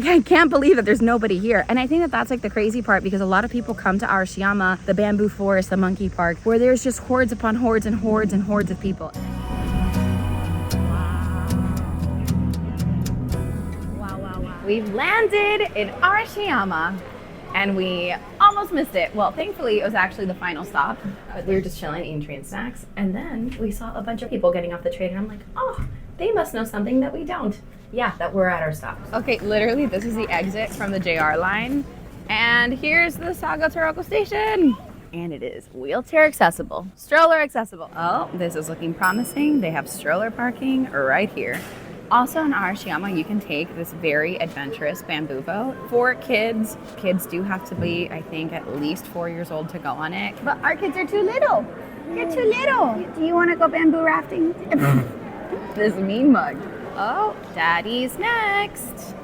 Like, I can't believe that there's nobody here. And I think that that's like the crazy part, because a lot of people come to Arashiyama, the bamboo forest, the monkey park, where there's just hordes upon hordes and hordes and hordes of people. We've landed in Arashiyama and we almost missed it. Well, thankfully it was actually the final stop, but we were just chilling, eating train snacks. And then we saw a bunch of people getting off the train and I'm like, oh, they must know something that we don't. Yeah, that we're at our stop. Okay, literally this is the exit from the JR line. And here's the Sagano station. And it is wheelchair accessible, stroller accessible. Oh, this is looking promising. They have stroller parking right here. Also in Arashiyama, you can take this very adventurous bamboo boat for kids. Kids do have to be, I think, at least 4 years old to go on it. But our kids are too little. They're too little. Do you want to go bamboo rafting? This mean mug. Oh, daddy's next.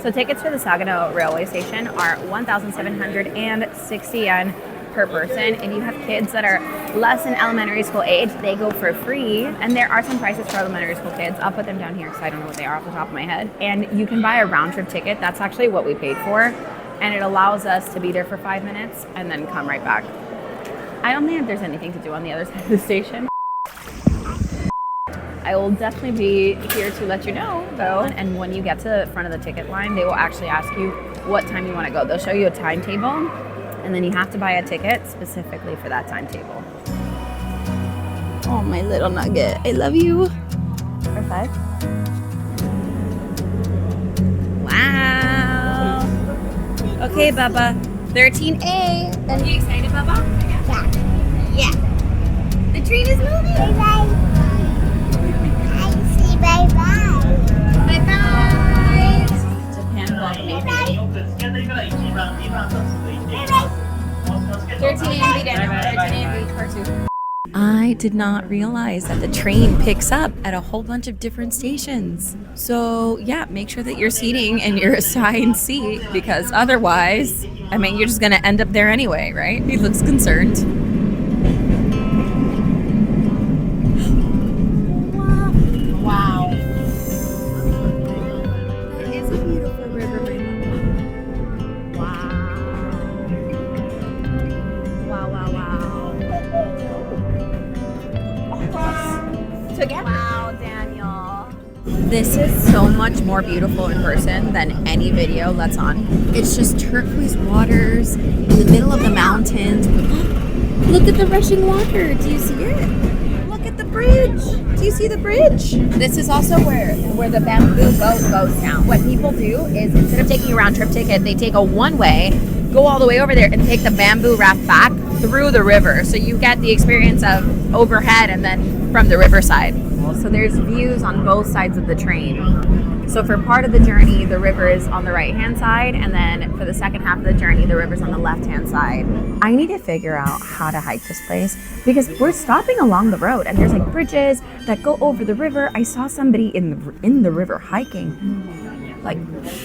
So tickets for the Sagano railway station are 1,760 yen per person, and you have kids that are less than elementary school age, they go for free. And there are some prices for elementary school kids. I'll put them down here because I don't know what they are off the top of my head. And you can buy a round trip ticket. That's actually what we paid for. And it allows us to be there for 5 minutes and then come right back. I don't think that there's anything to do on the other side of the station. I will definitely be here to let you know though. And when you get to the front of the ticket line, they will actually ask you what time you want to go. They'll show you a timetable. And then you have to buy a ticket specifically for that timetable. Oh, my little nugget. I love you. High five. Wow. Okay, Bubba. 13A. Are you excited, Bubba? Yeah. Yeah. The train is moving. Bye-bye. I say bye-bye. Bye-bye. Japan welcoming me. 13 part 2. I did not realize that the train picks up at a whole bunch of different stations. So yeah, make sure that you're seating in your assigned seat, because otherwise, I mean, you're just gonna end up there anyway, right? He looks concerned. Wow. That is a beautiful river, my mama. Wow. Together. Wow, Daniel. This is so much more beautiful in person than any video that's on. It's just turquoise waters in the middle of the mountains. Look at the rushing water. Do you see it? Look at the bridge. Do you see the bridge? This is also where the bamboo boat goes down. What people do is, instead of taking a round trip ticket, they take a one-way, go all the way over there and take the bamboo raft back through the river. So you get the experience of overhead and then from the riverside. So there's views on both sides of the train. So for part of the journey, the river is on the right-hand side, and then for the second half of the journey, the river's on the left-hand side. I need to figure out how to hike this place, because we're stopping along the road and there's like bridges that go over the river. I saw somebody in the river hiking. Like,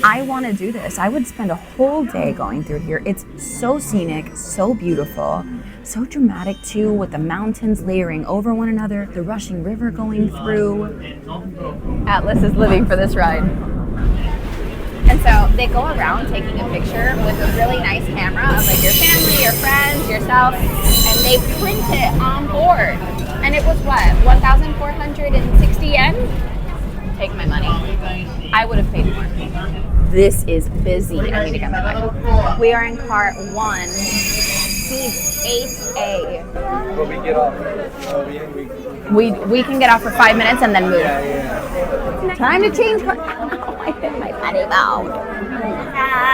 I want to do this. I would spend a whole day going through here. It's so scenic, so beautiful, so dramatic too, with the mountains layering over one another, the rushing river going through. Atlas is living for this ride. And so they go around taking a picture with a really nice camera of like your family, your friends, yourself, and they print it on board. And it was what, 1,460 yen? Take my money. I would have paid more. This is busy. I need to get my bike. We are in car 1, seat 8A. But we get off. We can get off for 5 minutes and then move. Yeah. Time to change car. Oh, I hit my funny bone.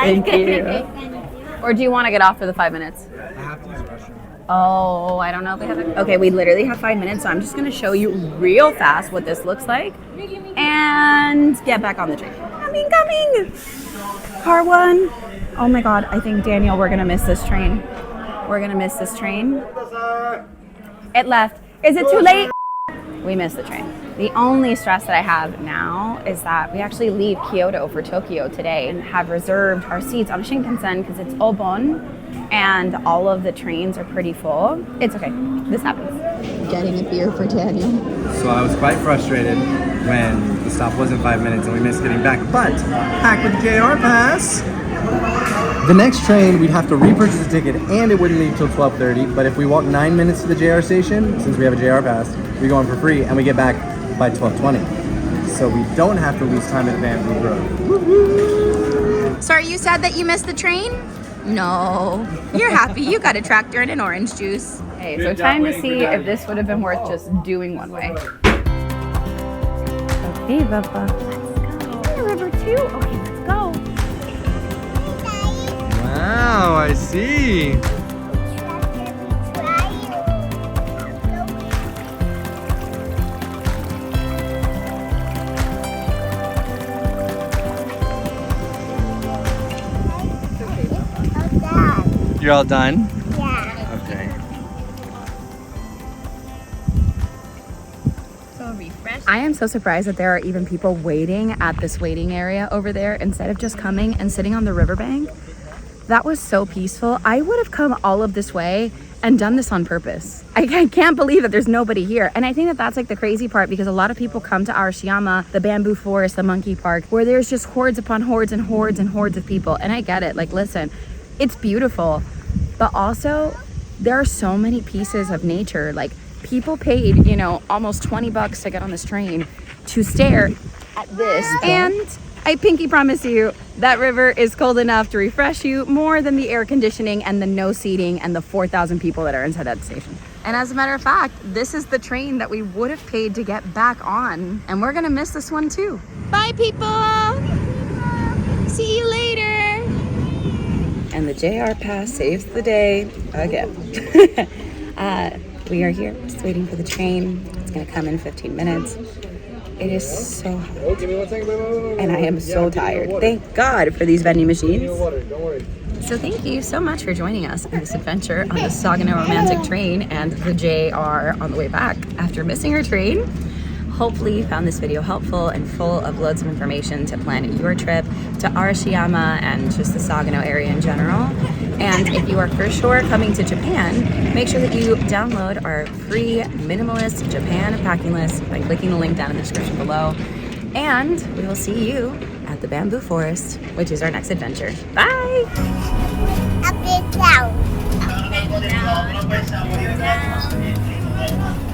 Thank you. Or do you want to get off for the 5 minutes? I have to use the restroom. Oh, I don't know if we have it. Okay, we literally have 5 minutes, so I'm just going to show you real fast what this looks like and get back on the train. Coming. Car 1. Oh my God, I think, Daniel, we're going to miss this train. We're going to miss this train. It left. Is it too late? We missed the train. The only stress that I have now is that we actually leave Kyoto for Tokyo today and have reserved our seats on Shinkansen because it's Obon and all of the trains are pretty full. It's okay. This happens. Getting a beer for Daniel. So I was quite frustrated when the stop wasn't 5 minutes and we missed getting back. But packed with the JR pass. The next train, we'd have to repurchase a ticket and it wouldn't leave till 12:30. But if we walk 9 minutes to the JR station, since we have a JR pass, we go in for free and we get back by 12:20. So we don't have to lose time at Bamboo Grove. So are you sad that you missed the train? No. You're happy. You got a tractor and an orange juice. Okay, so time to see if this would have been worth just doing one way. Okay, Bubba. Let's go. The river too? Okay, let's go. Wow, I see. You're all done? Yeah. Okay. So refreshing. I am so surprised that there are even people waiting at this waiting area over there instead of just coming and sitting on the riverbank. That was so peaceful. I would have come all of this way and done this on purpose. I can't believe that there's nobody here. And I think that that's like the crazy part, because a lot of people come to Arashiyama, the bamboo forest, the monkey park, where there's just hordes upon hordes and hordes and hordes of people. And I get it. Like, listen, it's beautiful. But also, there are so many pieces of nature. Like, people paid, you know, almost 20 bucks to get on this train to stare at this. And I pinky promise you, that river is cold enough to refresh you more than the air conditioning and the no seating and the 4,000 people that are inside that station. And as a matter of fact, this is the train that we would have paid to get back on. And we're gonna miss this one too. Bye, people. See you later. And the JR pass saves the day again. We are here just waiting for the train. It's gonna come in 15 minutes. It is so hot. Oh, give me 1 second. And I am so tired. Thank God for these vending machines. Don't worry. So thank you so much for joining us in this adventure on the Sagano Romantic Train and the JR on the way back after missing our train. Hopefully you found this video helpful and full of loads of information to plan your trip to Arashiyama and just the Sagano area in general. And if you are for sure coming to Japan, make sure that you download our free minimalist Japan packing list by clicking the link down in the description below. And we will see you at the Bamboo Forest, which is our next adventure. Bye! Up and down. Up and down.